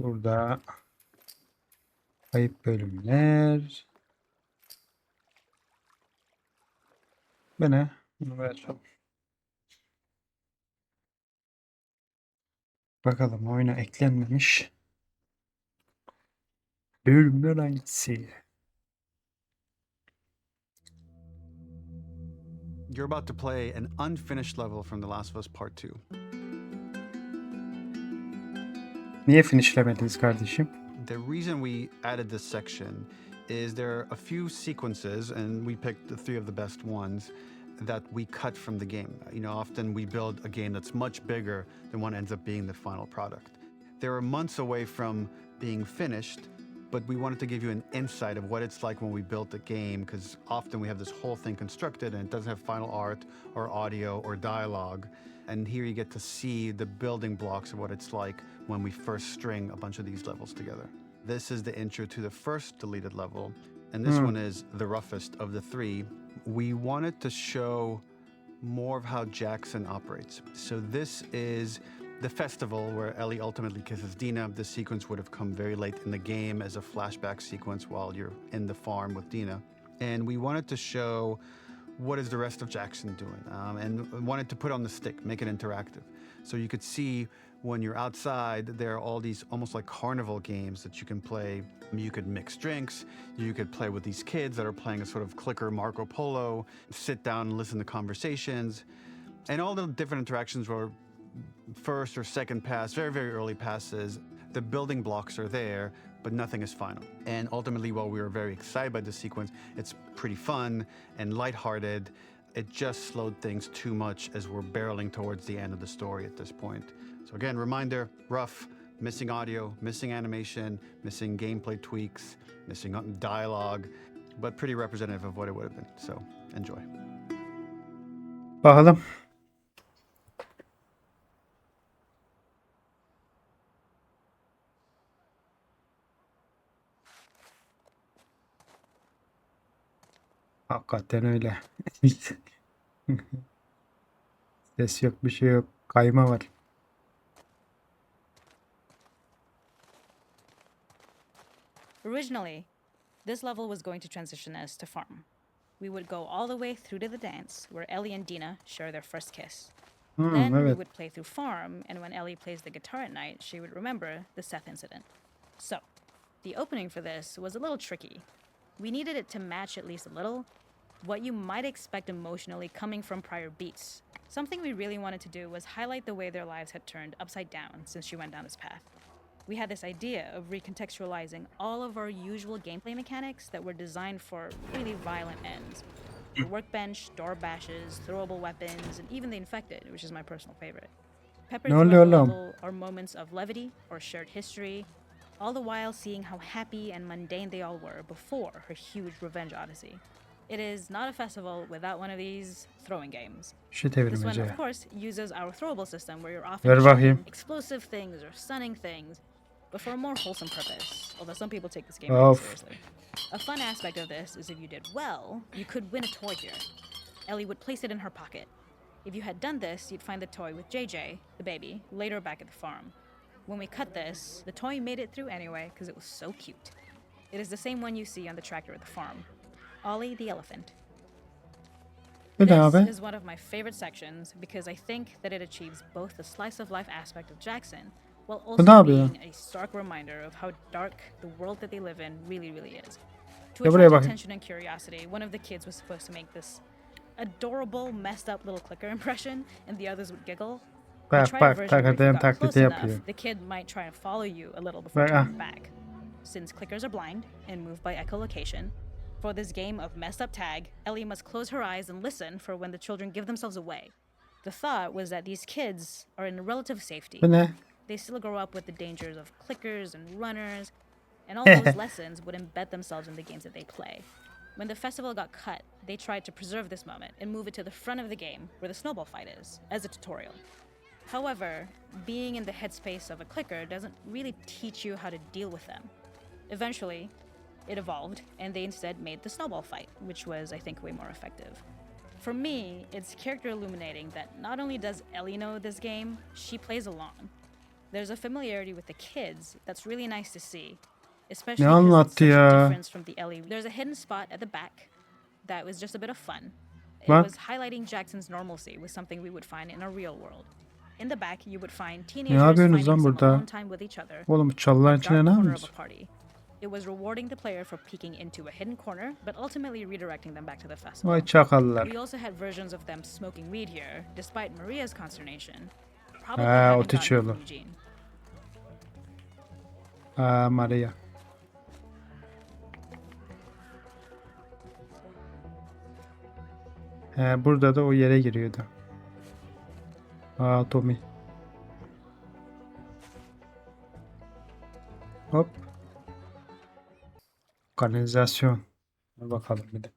Burada kayıp bölümler. Bu ne? Bunu böyle açalım. Bakalım oyuna eklenmemiş bölümler hangisi? You're about to play an unfinished level from The Last of Us Part 2. Niye finishlemediniz kardeşim? The reason we added this section is there are a few sequences, and we picked the 3 of the best ones, that we cut from the game. You know, often we build a game that's much bigger than what ends up being the final product. They were months away from being finished, but we wanted to give you an insight of what it's like when we built the game, because often we have this whole thing constructed and it doesn't have final art or audio or dialogue. And here you get to see the building blocks of what it's like when we first string a bunch of these levels together. This is the intro to the first deleted level, and this one is the roughest of the 3. We wanted to show more of how Jackson operates. So this is the festival where Ellie ultimately kisses Dina. This sequence would have come very late in the game as a flashback sequence while you're in the farm with Dina. And we wanted to show what is the rest of Jackson doing, and wanted to put on the stick, make it interactive. So you could see when you're outside, there are all these almost like carnival games that you can play. You could mix drinks, you could play with these kids that are playing a sort of clicker Marco Polo, sit down and listen to conversations. And all the different interactions were first or second pass, very, very early passes. The building blocks are there, but nothing is final. And ultimately, while we were very excited by the sequence, it's pretty fun and lighthearted. It just slowed things too much as we're barreling towards the end of the story at this point. So again, reminder, rough, missing audio, missing animation, missing gameplay tweaks, missing dialogue, but pretty representative of what it would have been. So enjoy. Bakalım. Hakikaten öyle. Ses yok, bir şey yok. Kayma var. Originally, this level was going to transition us to farm. We would go all the way through to the dance, where Ellie and Dina share their first kiss. Then we Evet. would play through farm, and when Ellie plays the guitar at night, she would remember the Seth incident. So, the opening for this was a little tricky. We needed it to match at least a little what you might expect emotionally coming from prior beats. Something we really wanted to do was highlight the way their lives had turned upside down since she went down this path. We had this idea of recontextualizing all of our usual gameplay mechanics that were designed for really violent ends. The workbench, door bashes, throwable weapons, and even the infected, which is my personal favorite. Peppered throughout the level are moments of levity or shared history, all the while seeing how happy and mundane they all were before her huge revenge odyssey. It is not a festival without one of these throwing games. This one, of course, uses our throwable system where you're often shooting explosive things or stunning things, but for a more wholesome purpose, although some people take this game very seriously. A fun aspect of this is if you did well, you could win a toy here. Ellie would place it in her pocket. If you had done this, you'd find the toy with JJ, the baby, later back at the farm. When we cut this, the toy made it through anyway because it was so cute. It is the same one you see on the tractor at the farm. Ollie the elephant. This is one of my favorite sections because I think that it achieves both the slice of life aspect of Jackson while also being a stark reminder of how dark the world that they live in really, really is. To attract attention and curiosity, one of the kids was supposed to make this adorable, messed up little clicker impression, and the others would giggle. The kid might try to follow you a little before turning back. Since clickers are blind and move by echolocation, for this game of messed up tag, Ellie must close her eyes and listen for when the children give themselves away. The thought was that these kids are in relative safety. They still grow up with the dangers of clickers and runners, and all those lessons would embed themselves in the games that they play. When the festival got cut, they tried to preserve this moment and move it to the front of the game where the snowball fight is, as a tutorial. However, being in the headspace of a clicker doesn't really teach you how to deal with them. Eventually, it evolved, and they instead made the snowball fight, which was, I think, way more effective. For me, it's character illuminating that not only does Ellie know this game, she plays along. There's a familiarity with the kids that's really nice to see, especially Ne because it's anlattı such a ya? difference from the Ellie. There's a hidden spot at the back that was just a bit of fun. It Bak. was highlighting Jackson's normalcy with something we would find in a real world. In the back, you would find Ne teenagers yapıyorsunuz finding lan some burada? alone time with each other. Oğlum bu çalıların a içine dark ne corner of a yapıyorsun? party. It was rewarding the player for peeking into a hidden corner, but ultimately redirecting them back to the festival. Vay çakallar. We also had versions of them smoking weed here, despite Maria's consternation. Probably Ha, having ot gotten it içiyorlar. from Eugene. Aa Maria. Burada da o yere giriyordu. Aa Tommy. Hop. Kanalizasyon. Dur bakalım bir de.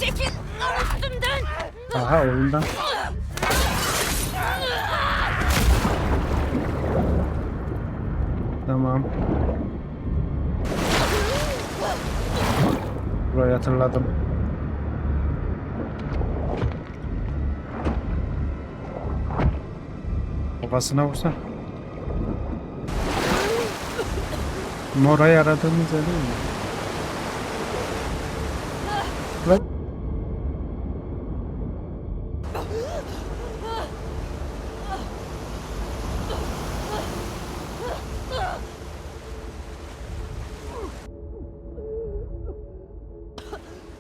Çekil üstümden! Aha oyundan. Tamam. Burayı hatırladım. Kafasına vursan. Morayı aradığımız yer değil mi? Lan.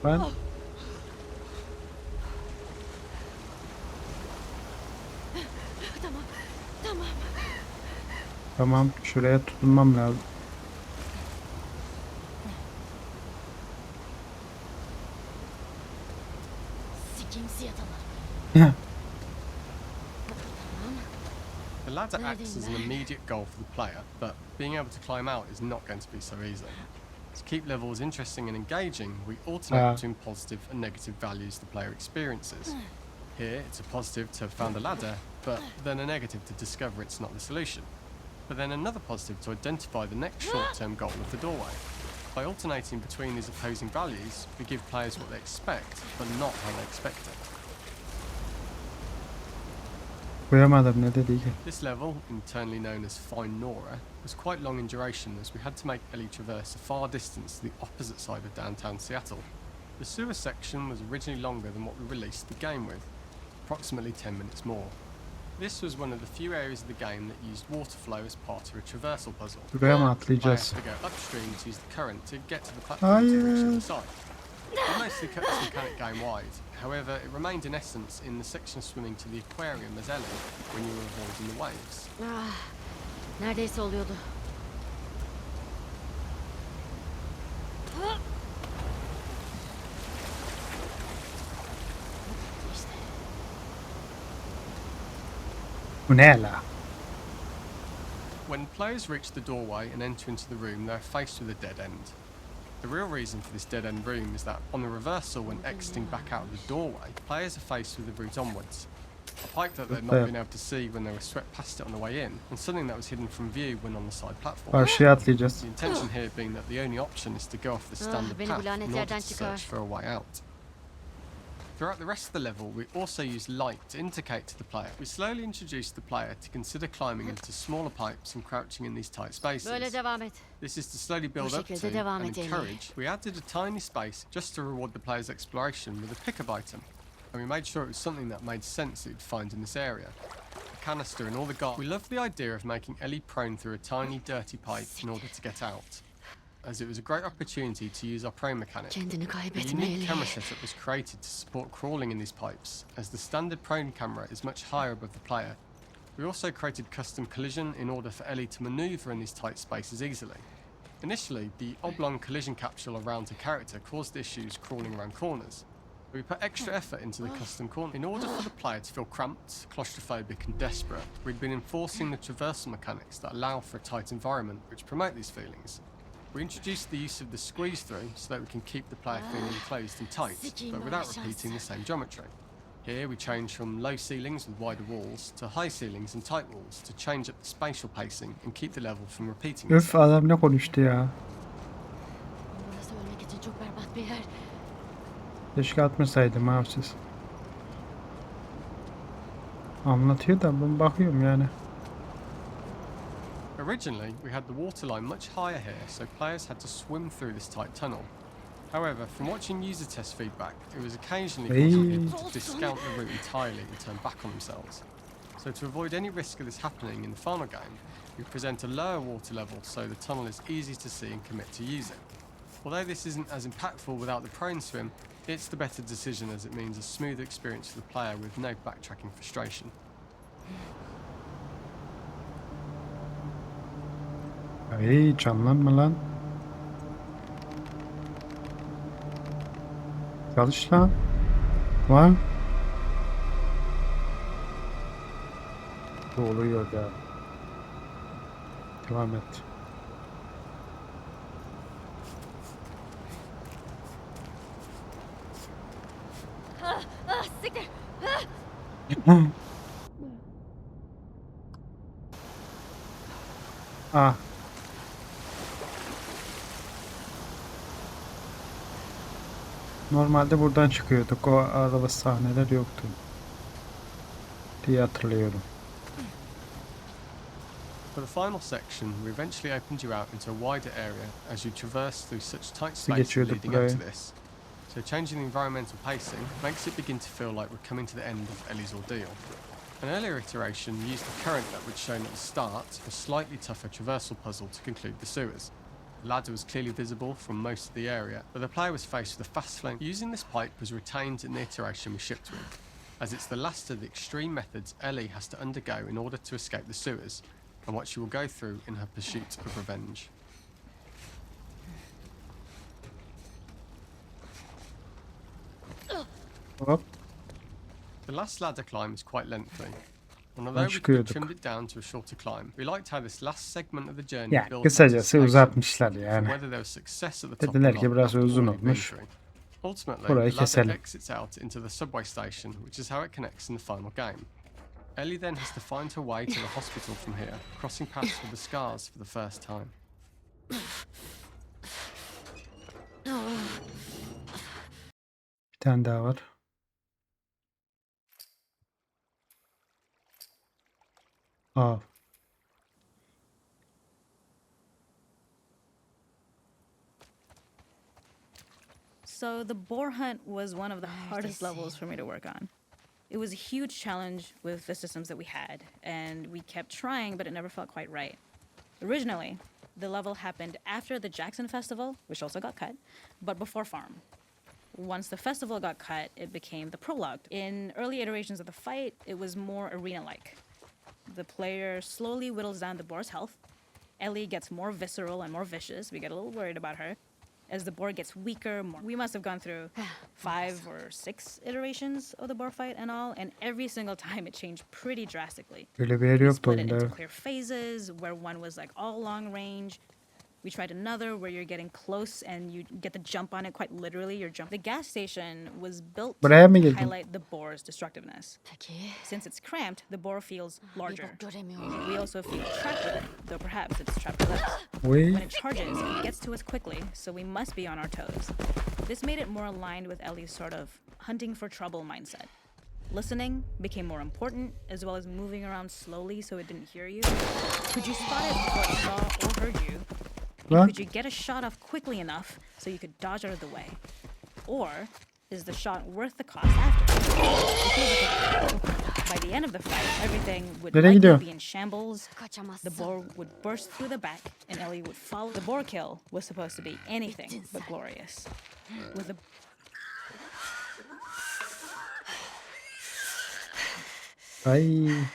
Ben tamam şuraya tutunmam lazım. The ladder acts as an immediate goal for the player, but being able to climb out is not going to be so easy. To keep levels interesting and engaging, we alternate between positive and negative values the player experiences. Here, it's a positive to have found a ladder, but then a negative to discover it's not the solution. But then another positive to identify the next short-term goal of the doorway. By alternating between these opposing values, we give players what they expect, but not how they expect it. Duyamadım ne dedi ki. This level, internally known as Find Nora, was quite long in duration as we had to make Ellie traverse a far distance to the opposite side of downtown Seattle. The sewer section was originally longer than what we released the game with, approximately 10 minutes more. This was one of the few areas of the game that used water flow as part of a traversal puzzle. Buraya mı I had atlayacağız? to go upstream to use the current to get to the platform to reach the other side. We mostly cut this mechanic game wide. However, it remained in essence in the section swimming to the aquarium as Ellie when you were avoiding the waves. Ah, neredeyse oluyordu. İşte. Bu ne la? When players reach the doorway and enter into the room, they're faced with a dead end. The real reason for this dead-end room is that on the reversal when exiting back out of the doorway, players are faced with the route onwards. A pipe that they'd not been able to see when they were swept past it on the way in, and something that was hidden from view when on the side platform. Karşıya atlayacağız. The intention here being that the only option is to go off the standard beni bu path lanet in order yerden to çıkar. search for a way out. Throughout the rest of the level, we also use light to indicate to the player. We slowly introduce the player to consider climbing into smaller pipes and crouching in these tight spaces. Böyle devam et. This is to slowly build up şekilde to devam and et Ellie. encourage. We added a tiny space just to reward the player's exploration with a pickup item. And we made sure it was something that made sense that you'd find in this area. A canister and all the guards. We loved the idea of making Ellie prone through a tiny dirty pipe in order to get out, as it was a great opportunity to use our prone mechanic. Kendini A kaybetme unique Ellie. camera setup was created to support crawling in these pipes, as the standard prone camera is much higher above the player. We also created custom collision in order for Ellie to maneuver in these tight spaces easily. Initially, the oblong collision capsule around her character caused issues crawling around corners. We put extra effort into the custom corner. In order for the player to feel cramped, claustrophobic and desperate, we'd been enforcing the traversal mechanics that allow for a tight environment which promote these feelings. We introduced the use of the squeeze through so that we can keep the player feeling enclosed and tight, but without repeating the same geometry. Here we change from low ceilings with wider walls to high ceilings and tight walls to change up the spatial pacing and keep the level from repeating Öf itself. adam ne konuştu ya? Burası ölmek için çok berbat bir yer. Keşke atmasaydım abi siz. Anlatıyor da ben bakıyorum yani. Originally, we had the water line much higher here, so players had to swim through this tight tunnel. However, from watching user test feedback, it was occasionally causing Hey. people to discount the route entirely and turn back on themselves. So to avoid any risk of this happening in the final game, we present a lower water level so the tunnel is easy to see and commit to using. Although this isn't as impactful without the prone swim, it's the better decision as it means a smoother experience for the player with no backtracking frustration. Hey, canlanma lan. Çalış lan. Var. Bu oluyor ya. Devam et. Siktir. Ah. Normalde buradan çıkıyorduk. O arada sahneler yoktu diye hatırlıyorum. For the final section, we eventually opened you out into a wider area as you traverse through such tight Nasıl spaces geçiyorduk leading up to burayı? this. So changing the environmental pacing makes it begin to feel like we're coming to the end of Ellie's ordeal. An earlier iteration used the current that we'd shown at the start, a slightly tougher traversal puzzle to conclude the sewers. The ladder was clearly visible from most of the area, but the player was faced with a fast flame. Using this pipe was retained in the iteration we shipped with, as it's the last of the extreme methods Ellie has to undergo in order to escape the sewers, and what she will go through in her pursuit of revenge. Hop. The last ladder climb is quite lengthy, and although we could have çıkıyorduk. trimmed it down to a shorter climb, we liked how this last segment of the journey Ya builds kısacası anticipation uzatmışlar for yani. whether there was success at the top Dediler or ki not biraz after all uzun we've been olmuş. through. Ultimately, Burayı the ladder keselim. exits out into the subway station, which is how it connects in the final game. Ellie then has to find her way to the hospital from here, crossing paths with the scars for the first time. Bir tane daha var. Aa. So the boar hunt was one of the hardest levels for me to work on. It was a huge challenge with the systems that we had, and we kept trying, but it never felt quite right. Originally, the level happened after the Jackson Festival, which also got cut, but before Farm. Once the festival got cut, it became the prologue. In early iterations of the fight, it was more arena-like. The player slowly whittles down the boar's health. Ellie gets more visceral and more vicious. We get a little worried about her. As the boar gets weaker, we must have gone through 5 or 6 iterations of the boar fight and all, and every single time it changed pretty drastically. Böyle bir yer We yoktu split it oyunda. into clear phases, where one was like all long range. We tried another where you're getting close and you get the jump on it quite literally. You're jumping. The gas station was built Buraya mı to girdin? highlight the boar's destructiveness. Peki. Since it's cramped, the boar feels Bir larger. bok göremiyorum. We also feel trapped with it, though perhaps it's trapped with us. Uy. When it charges, it gets to us quickly, so we must be on our toes. This made it more aligned with Ellie's sort of hunting for trouble mindset. Listening became more important, as well as moving around slowly so it didn't hear you. Could you spot it before it saw or heard you? And What? could you get a shot off quickly enough so you could dodge out of the way? Or is the shot worth the cost after? It feels like by the end of the fight, everything would Nereye likely gidiyor? be in shambles. The Kaçamazsın. boar would burst through the back, and Ellie would follow. The boar kill was supposed to be anything but glorious. With the Ay.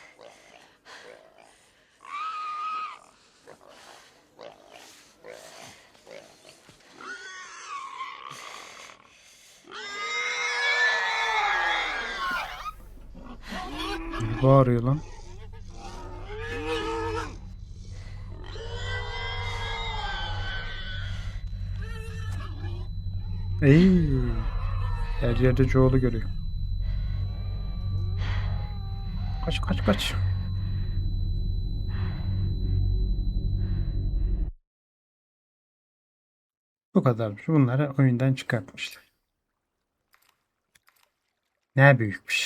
Ne bağırıyor lan? Ey. Her yerde Joel'u görüyor. Kaç kaç kaç. Bu kadarmış. Bunları oyundan çıkartmışlar. Ne büyük bir şey.